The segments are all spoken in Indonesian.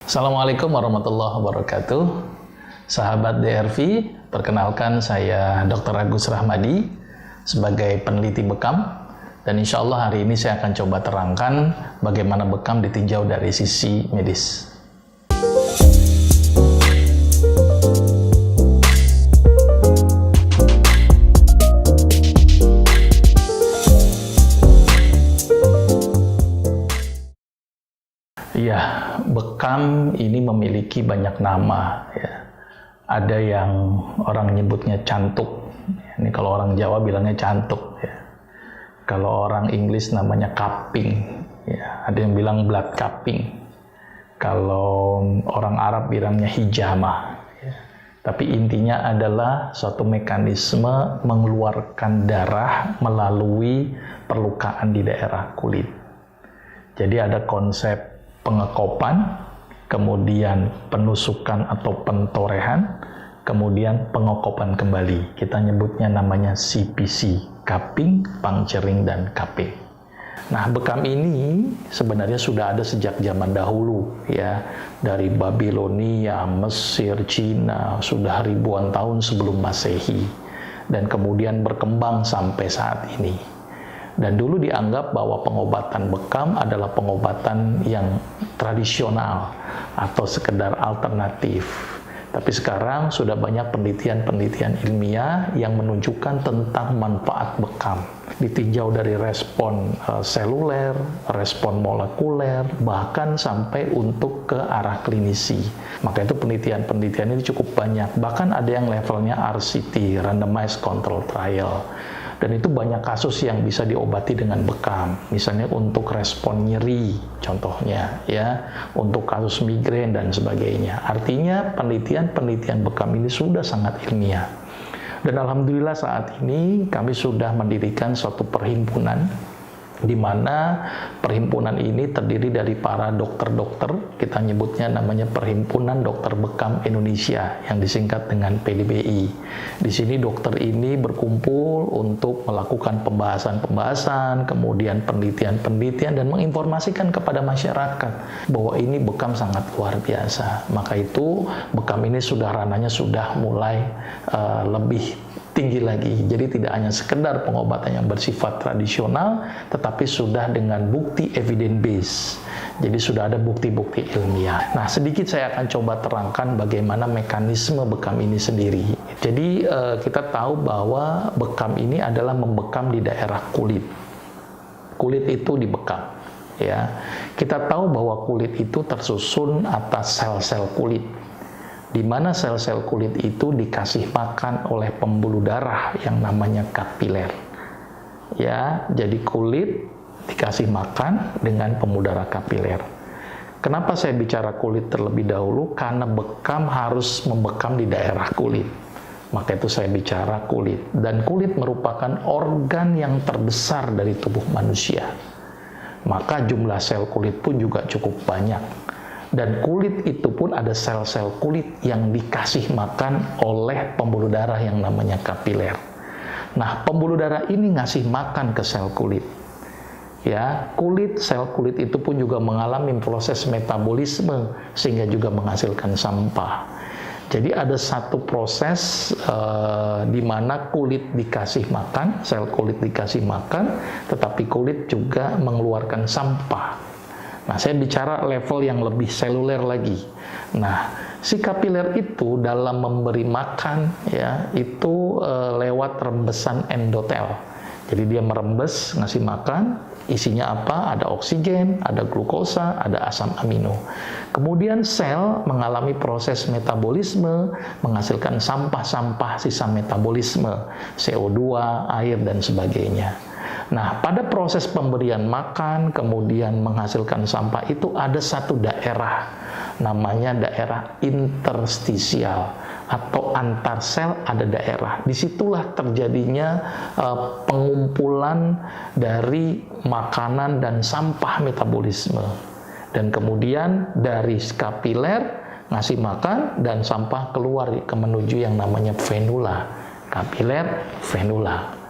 Assalamualaikum warahmatullahi wabarakatuh. Sahabat DRV, perkenalkan saya Dr. Agus Rahmadi sebagai peneliti bekam, dan insya Allah hari ini saya akan coba terangkan bagaimana bekam ditinjau dari sisi medis. Ya, bekam ini memiliki banyak nama. Ya. Ada yang orang nyebutnya cantuk. Ini kalau orang Jawa bilangnya cantuk. Ya. Kalau orang Inggris namanya cupping. Ya. Ada yang bilang blood cupping. Kalau orang Arab bilangnya hijamah. Ya. Tapi intinya adalah suatu mekanisme mengeluarkan darah melalui perlukaan di daerah kulit. Jadi ada konsep pengekopan, kemudian penusukan atau pentorehan, kemudian pengekopan kembali. Kita nyebutnya namanya CPC, cupping, puncturing, dan cupping. Nah, bekam ini sebenarnya sudah ada sejak zaman dahulu, ya, dari Babilonia, Mesir, Cina, sudah ribuan tahun sebelum Masehi, dan kemudian berkembang sampai saat ini. Dan dulu dianggap bahwa pengobatan bekam adalah pengobatan yang tradisional atau sekedar alternatif. Tapi sekarang sudah banyak penelitian-penelitian ilmiah yang menunjukkan tentang manfaat bekam. Ditinjau dari respon seluler, respon molekuler, bahkan sampai untuk ke arah klinisi. Maka itu penelitian-penelitian ini cukup banyak. Bahkan ada yang levelnya RCT, Randomized Control Trial. Dan itu banyak kasus yang bisa diobati dengan bekam. Misalnya untuk respon nyeri, contohnya, ya, untuk kasus migrain dan sebagainya. Artinya penelitian-penelitian bekam ini sudah sangat ilmiah. Dan alhamdulillah saat ini kami sudah mendirikan suatu perhimpunan, di mana perhimpunan ini terdiri dari para dokter-dokter, kita nyebutnya namanya Perhimpunan Dokter Bekam Indonesia, yang disingkat dengan PDBI. Di sini dokter ini berkumpul untuk melakukan pembahasan-pembahasan, kemudian penelitian-penelitian, dan menginformasikan kepada masyarakat bahwa ini bekam sangat luar biasa. Maka itu bekam ini sudah ranahnya sudah mulai lebih tinggi lagi. Jadi tidak hanya sekedar pengobatan yang bersifat tradisional, tetapi sudah dengan bukti evidence base. Jadi sudah ada bukti-bukti ilmiah. Nah, sedikit saya akan coba terangkan bagaimana mekanisme bekam ini sendiri. Jadi kita tahu bahwa bekam ini adalah membekam di daerah kulit. Kulit itu dibekam. Ya, kita tahu bahwa kulit itu tersusun atas sel-sel kulit, di mana sel-sel kulit itu dikasih makan oleh pembuluh darah yang namanya kapiler. Ya, jadi kulit dikasih makan dengan pembuluh darah kapiler. Kenapa saya bicara kulit terlebih dahulu? Karena bekam harus membekam di daerah kulit. Maka itu saya bicara kulit. Dan kulit merupakan organ yang terbesar dari tubuh manusia. Maka jumlah sel kulit pun juga cukup banyak. Dan kulit itu pun ada sel-sel kulit yang dikasih makan oleh pembuluh darah yang namanya kapiler. Nah, pembuluh darah ini ngasih makan ke sel kulit. Ya, sel kulit itu pun juga mengalami proses metabolisme sehingga juga menghasilkan sampah. Jadi ada satu proses di mana kulit dikasih makan, sel kulit dikasih makan, tetapi kulit juga mengeluarkan sampah. Nah, saya bicara level yang lebih seluler lagi. Nah, si kapiler itu dalam memberi makan, ya, itu lewat rembesan endotel. Jadi dia merembes, ngasih makan, isinya apa? Ada oksigen, ada glukosa, ada asam amino. Kemudian sel mengalami proses metabolisme, menghasilkan sampah-sampah sisa metabolisme, CO2, air, dan sebagainya. Nah, pada proses pemberian makan, kemudian menghasilkan sampah itu ada satu daerah, namanya daerah interstisial atau antar sel ada daerah. Disitulah terjadinya pengumpulan dari makanan dan sampah metabolisme. Dan kemudian dari kapiler ngasih makan dan sampah keluar ke menuju yang namanya venula. Kapiler, venula.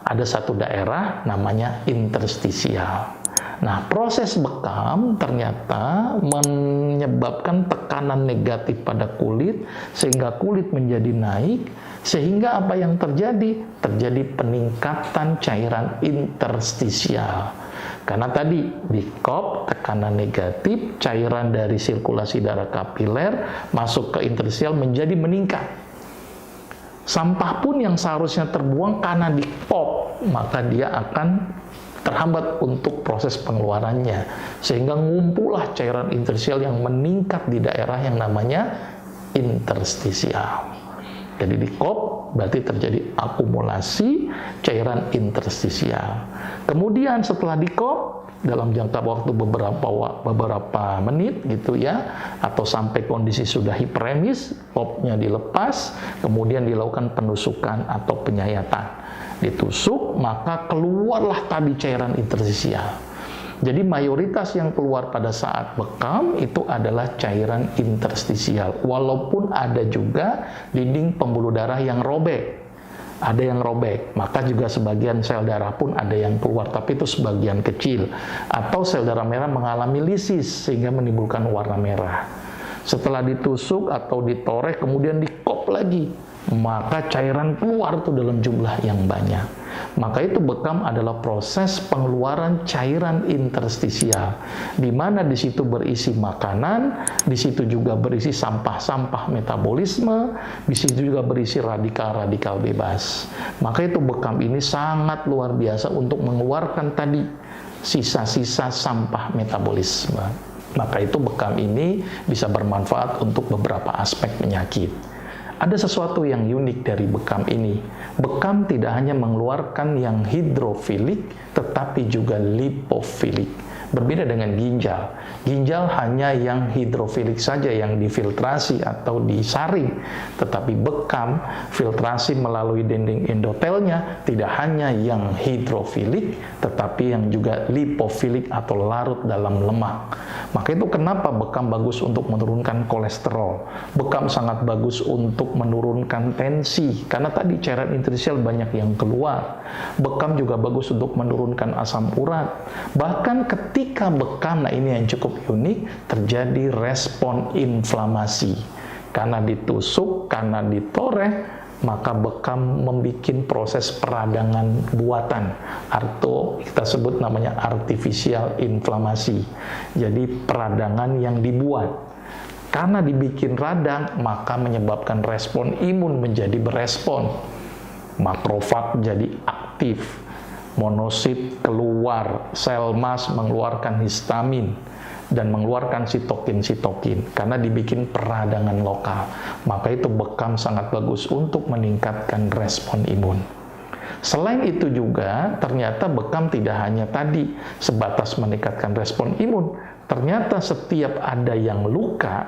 Ada satu daerah namanya interstisial. Nah, proses bekam ternyata menyebabkan tekanan negatif pada kulit, sehingga kulit menjadi naik, sehingga apa yang terjadi? Terjadi peningkatan cairan interstisial. Karena tadi di kop tekanan negatif, cairan dari sirkulasi darah kapiler masuk ke interstisial menjadi meningkat. Sampah pun yang seharusnya terbuang karena di kop, maka dia akan terhambat untuk proses pengeluarannya, sehingga ngumpullah cairan interstisial yang meningkat di daerah yang namanya interstisial. Jadi di kop berarti terjadi akumulasi cairan interstisial. Kemudian setelah di kop dalam jangka waktu beberapa menit gitu ya, atau sampai kondisi sudah hiperemis, kopnya dilepas, kemudian dilakukan penusukan atau penyayatan. Ditusuk, maka keluarlah tadi cairan interstisial. Jadi mayoritas yang keluar pada saat bekam itu adalah cairan interstisial. Walaupun ada juga dinding pembuluh darah yang robek. Ada yang robek, maka juga sebagian sel darah pun ada yang keluar, tapi itu sebagian kecil. Atau sel darah merah mengalami lisis sehingga menimbulkan warna merah. Setelah ditusuk atau ditoreh kemudian dikop lagi, maka cairan keluar tuh dalam jumlah yang banyak. Maka itu bekam adalah proses pengeluaran cairan interstisial, di mana di situ berisi makanan, di situ juga berisi sampah-sampah metabolisme, di situ juga berisi radikal-radikal bebas. Maka itu bekam ini sangat luar biasa untuk mengeluarkan tadi sisa-sisa sampah metabolisme. Maka itu bekam ini bisa bermanfaat untuk beberapa aspek penyakit. Ada sesuatu yang unik dari bekam ini. Bekam tidak hanya mengeluarkan yang hidrofilik, tetapi juga lipofilik. Berbeda dengan ginjal. Ginjal hanya yang hidrofilik saja yang difiltrasi atau disaring. Tetapi bekam, filtrasi melalui dinding endotelnya tidak hanya yang hidrofilik, tetapi yang juga lipofilik atau larut dalam lemak. Maka itu kenapa bekam bagus untuk menurunkan kolesterol. Bekam sangat bagus untuk menurunkan tensi, karena tadi cairan interstisial banyak yang keluar. Bekam juga bagus untuk menurunkan asam urat. Bahkan ketika bekam, nah ini yang cukup unik, terjadi respon inflamasi. Karena ditusuk, karena ditoreh, maka bekam membuat proses peradangan buatan, atau kita sebut namanya artificial inflamasi. Jadi peradangan yang dibuat. Karena dibikin radang, maka menyebabkan respon imun menjadi berespon. Makrofag jadi aktif, monosit keluar, sel mas mengeluarkan histamin, dan mengeluarkan sitokin karena dibikin peradangan lokal. Maka itu bekam sangat bagus untuk meningkatkan respon imun. Selain itu juga ternyata bekam tidak hanya tadi sebatas meningkatkan respon imun. Ternyata setiap ada yang luka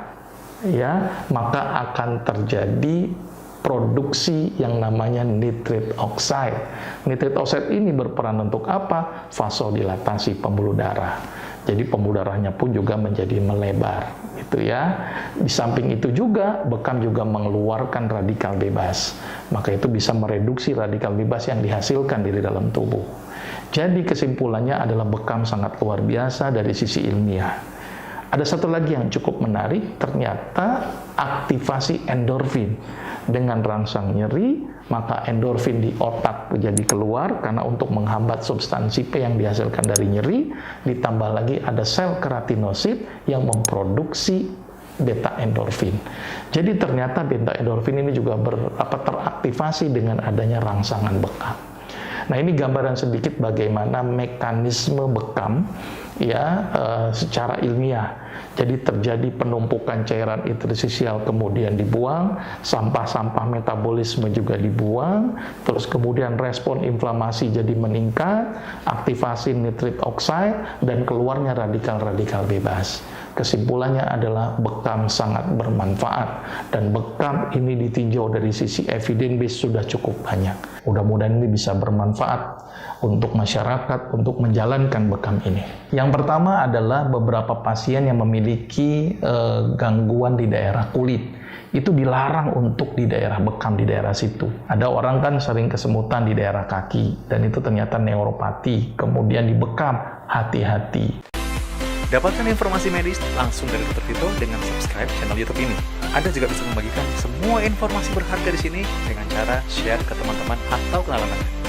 ya, maka akan terjadi produksi yang namanya nitrit oxide. Nitrit oxide ini berperan untuk apa? Vasodilatasi pembuluh darah. Jadi pembuluh darahnya pun juga menjadi melebar, gitu ya. Di samping itu juga bekam juga mengeluarkan radikal bebas. Maka itu bisa mereduksi radikal bebas yang dihasilkan dari dalam tubuh. Jadi kesimpulannya adalah bekam sangat luar biasa dari sisi ilmiah. Ada satu lagi yang cukup menarik, ternyata aktivasi endorfin. Dengan rangsang nyeri, maka endorfin di otak menjadi keluar karena untuk menghambat substansi P yang dihasilkan dari nyeri, ditambah lagi ada sel keratinosit yang memproduksi beta endorfin. Jadi ternyata beta endorfin ini juga teraktivasi dengan adanya rangsangan bekam. Nah, ini gambaran sedikit bagaimana mekanisme bekam ya secara ilmiah. Jadi terjadi penumpukan cairan interstisial kemudian dibuang, sampah-sampah metabolisme juga dibuang, terus kemudian respon inflamasi jadi meningkat, aktivasi nitrit oxide, dan keluarnya radikal-radikal bebas. Kesimpulannya adalah bekam sangat bermanfaat, dan bekam ini ditinjau dari sisi evidence base sudah cukup banyak. Mudah-mudahan ini bisa bermanfaat untuk masyarakat untuk menjalankan bekam ini. Yang pertama adalah beberapa pasien yang memiliki gangguan di daerah kulit. Itu dilarang untuk di daerah bekam, di daerah situ. Ada orang kan sering kesemutan di daerah kaki, dan itu ternyata neuropati, kemudian dibekam, hati-hati. Dapatkan informasi medis langsung dari Dr. Vito dengan subscribe channel YouTube ini. Anda juga bisa membagikan semua informasi berharga di sini dengan cara share ke teman-teman atau kenalan Anda.